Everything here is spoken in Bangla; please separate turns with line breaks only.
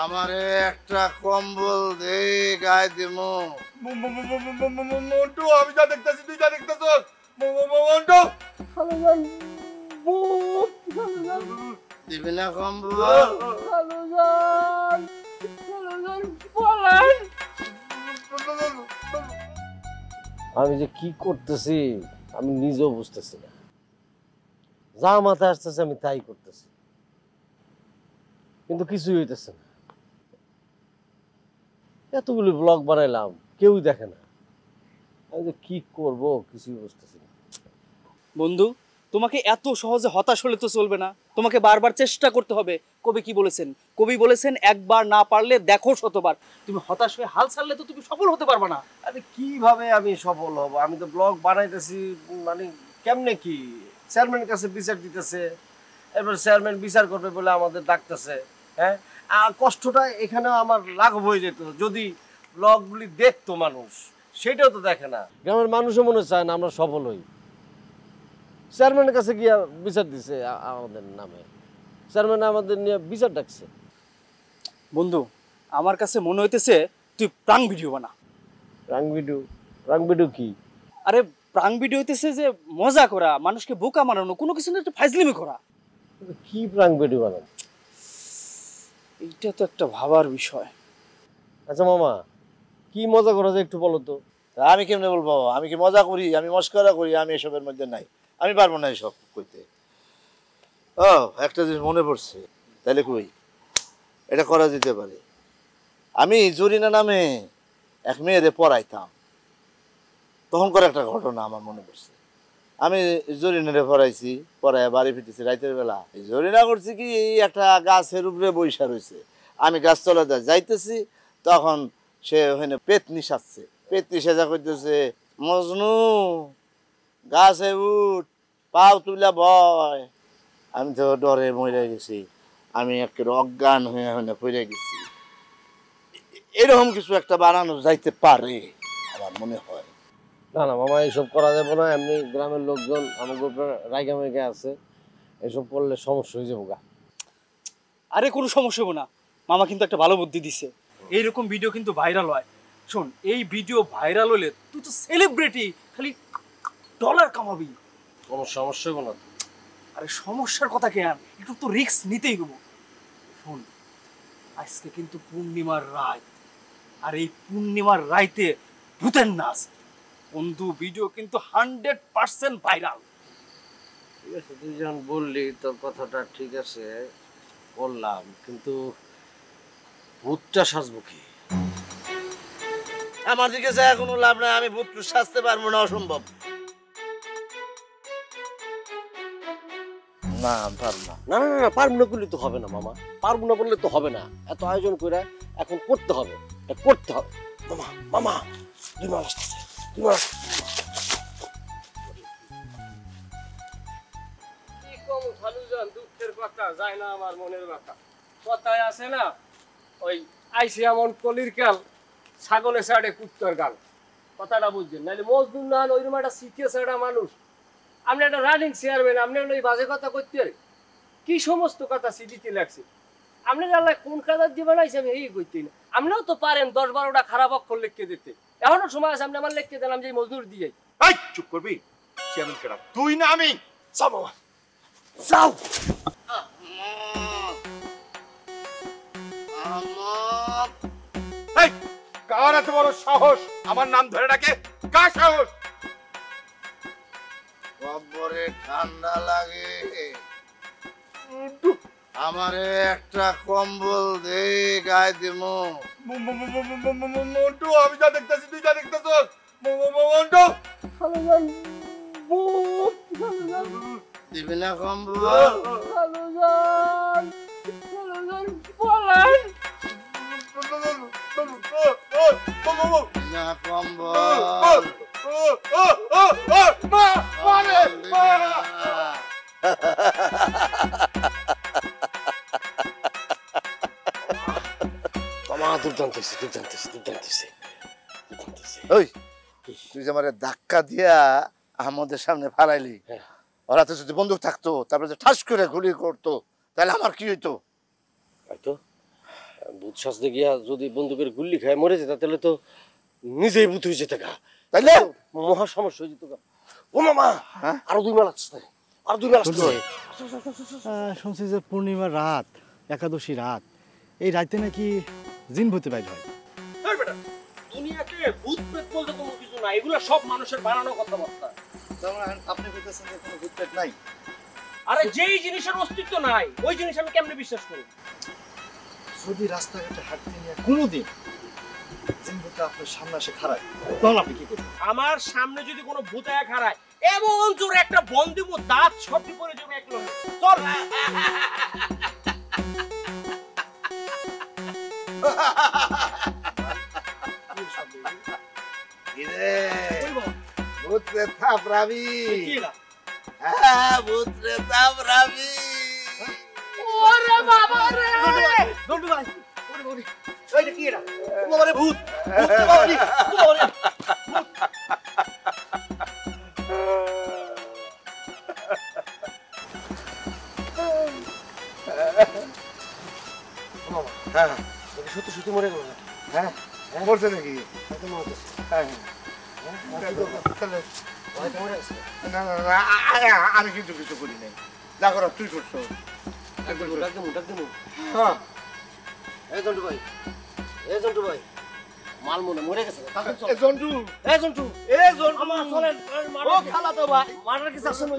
আমারে একটা কম্বল দে গায়ে দিমু।
মন্টু আমি যা দেখতেছি তুই যা দেখতেছস। মন্টু
দিবি না কম্বল?
আমি যে কি করতেছি আমি নিজেও বুঝতেছি না। যা মাথায় আসতেছে আমি তাই করতেছি, কিন্তু কিছুই হইতেছে না। এতগুলি ব্লগ বানাইলাম, কেউই দেখে না। আমি যে কি করব কিছুই বুঝতেছি না।
বন্ধু, তোমাকে এত সহজে হতাশ হলে তো চলবে না, তোমাকে বারবার চেষ্টা করতে হবে। কবি কি বলেছেন? কবি বলেছেন একবার না পারলে দেখো শতবার। তুমি হতাশ হয়ে হাল ছাড়লে তো তুমি সফল হতে পারবে না।
আরে কিভাবে আমি সফল হব? আমি তো ব্লগ বানাইতেছি, মানে কেমনে কি চেয়ারম্যানের কাছে বিচার দিতেছে, এবার চেয়ারম্যান বিচার করবে বলে আমাদের ডাকতেছে। হ্যাঁ, আর কষ্টটা এখানে আমার লাঘব হয়ে যেত যদি ব্লগগুলি দেখতো মানুষ, সেটাও তো দেখে না। গ্রামের মানুষও মনে চায় না আমরা সফল হই। চেয়ারম্যানের কাছে গিয়ে বিচার দিছে আমাদের নামে, চেয়ারম্যান আমাদের নিয়ে বিচার ডাকছে।
বন্ধু, আমার কাছে মনে হইতেছে তুই প্রাং ভিডিও বানা।
রাং ভিডিও? রাং ভিডিও কি?
আরে প্রাং ভিডিও হইতেছে যে মজা করা, মানুষকে বোকা বানানো, কোনো কিছু না একটু ফাইজলিমি করা।
কি প্রাং ভিডিও বানান?
এইটা তো একটা ভাবার বিষয়।
আচ্ছা মামা, কি মজা করা যায় একটু বলো তো।
আমি কেমনে বলবো? আমি কি মজা করি? আমি মস্করা করি? আমি এসবের মধ্যে নাই, আমি পারবো না এসব কইতে। ও একটা জিনিস মনে পড়ছে, তাহলে কই এটা করা যেতে পারে। আমি জরিনা নামে এক মেয়েরে পড়াইতাম, তখনকার একটা ঘটনা আমার মনে পড়ছে। আমি জরিনারে পড়াইছি, পড়াইয়া বাড়ি ফিরতেছি রাতের বেলা। জরিনা করছি কি, এই একটা গাছের উপরে বৈশা রয়েছে, আমি গাছতলা যাইতেছি, তখন সে ওখানে পেতনি সাজছে। পেতনি সেজা করতেছে, মজনু গাছে উঠ, পাও তুলা ভয়। আমি তো ডরে মরে গেছি, আমি একেবারে অজ্ঞান হয়ে ওখানে পড়ে গেছি। এরকম কিছু একটা বানানো যাইতে পারে আমার মনে হয়।
না না মামা, এইসব করা যাবে না। এমনি গ্রামের লোকজন আমার উপরে রাইগা মেগা আছে, এসব করলে সমস্যা হয়ে যাবো গা।
আরে কোনো সমস্যা হবে না, মামা কিন্তু একটা ভালো বুদ্ধি দিছে। এইরকম ভিডিও কিন্তু ভাইরাল হয়। শোন, এই ভিডিও ভাইরাল হলে তুই তো সেলিব্রিটি, খালি ডলার কামাবি।
কোনো সমস্যা হবো না।
আরে সমস্যার কথা কেন, একটু তো রিস্ক নিতেই হবো। শোন, আজকে কিন্তু পূর্ণিমার রাত, আর এই পূর্ণিমার রাইতে ভূতের নাচ। বন্ধু, ভিডিও কিন্তু 100% ভাইরাল।
ঠিক আছে, তুই যখন বললি তোর কথাটা ঠিক আছে, বললাম, কিন্তু ভূতটা সাজবো কি?
আমার দিকে যায় কোনো লাভ নাই, আমি ভূত সাজতে পারবো না, অসম্ভব। না পারবো না।
না না না, পারবো না করলে তো হবে না মামা, পারবো না বললে তো হবে না। এত আয়োজন করে এখন করতে হবে, এটা করতে হবে। মামা মামা, দুই মাস আসতেছে, দুই মাস।
কি কম খালুজান, দুঃখের কথা যায় না আমার মনের কথা। কথায় আছে না, ওই আইসি এমন কলির কাল, ছাগলে ছাড়ে কুত্তর গাল। কথাটা বুঝছেন? নাহলে মজদুর না ওইরকম একটা শিখিয়ে ছাড়া মানুষ। আপনি একটা রানিং চেয়ারম্যান, আপনি ওই বাজে কথা করতে কি সমস্ত কথা সিডিতে লাগছে। আপনি আল্লাহ কোন কাজের দিয়ে বানাইছে আমি এই করতে না। আপনিও তো পারেন 10-12টা খারাপ অক্ষর লিখতে দিতে। এখনো সময় আছে, আপনি আমার লিখতে দিলাম যে মজদুর দিয়ে।
এই চুপ করবি, চেয়ারম্যান কেডা? তুই না আমি?
যাও মামা, যাও।
এই কার এত বড় সাহস আমার নাম ধরে ডাকে? কার সাহস?
কবরে ঠান্ডা লাগে, আমারে একটা কম্বল দে গায়ে দিমু।
মন্টু আমি যা দেখতেছি তুই যা দেখতেছস। মন্টু
দিবি না কম্বল? না কম্বল?
মামা দুর্দান্ত হয়েছে, দুর্দান্ত হয়েছে, দুর্দান্ত হয়েছে, দুর্দান্ত হয়েছে।
ওই তুই যে আমার ধাক্কা দিয়া আমাদের সামনে ফালাইলি, ওরা তো যদি বন্দুক থাকতো, তারপরে যে ঠাস করে গুলি করতো, তাহলে আমার কি হইতো?
হয়তো ভূত সাজতে গিয়া যদি বন্দুকের গুল্লি খায় মরে যেত তাহলে তো নিজেই ভূত হয়ে যেত গা,
তাইলে
মহা সমস্যা হয়ে যেত গা। ও মামা, আরো 2 মেলা আসছে, আরো 2 মেলা আসছে।
শুনছি যে পূর্ণিমার রাত, একাদশী রাত, এই রাতে নাকি জিন ভূতে বাইর হয়।
এই বেটা, দুনিয়াতে ভূত প্রেত বলতে কোনো কিছু নাই, এগুলো সব মানুষের বানানো কথাবার্তা।
আপনি বলতেছেন যে কোনো ভূত প্রেত নাই?
আরে যেই জিনিসের অস্তিত্ব নাই ওই জিনিস আমি কেমনে বিশ্বাস করি?
যদি রাস্তাঘাটে হাঁটতে নিয়ে কোনোদিন জিন ভূতে আপনার সামনে আসে খারাপ, তখন আপনি কি করবেন?
আমার সামনে যদি কোনো ভূত আয়া খাড়ায়, এমন জোরে একটা বন্দি মো দাঁত ছপি পড়ে যাবে এক লোক। চল।
কিরে ভূত প্রেত থাপড়াবি?
কি না?
হ্যাঁ, ভূত প্রেত থাপড়াবি।
ওরে বাবা রে!
দন্ডু ভাই, ওরে বাবা রে,
এইটা কি এটা?
বাবা রে, ভূত, ভূত রে বাবা রে, বাবা রে।
হ্যাঁ
সত্যি সত্যি মরে গেল না?
হ্যাঁ, বলছে নাকি? হ্যাঁ, তাহলে
হয়তো মরে গেছে।
না না না, আমি কিন্তু কিছু করি নাই। যা করার তুই করছো।
ডাক দেবো।
হ্যাঁ,
এই জন্টু ভাই, এই জন্টু ভাই, মাল মনে মরে গেছে। তাকে চল।
এ জন্টু,
এই জন্টু,
এ জন্টু,
আমার চলেন।
ও খালাতো ভাই।
মারার কিছু আসে না।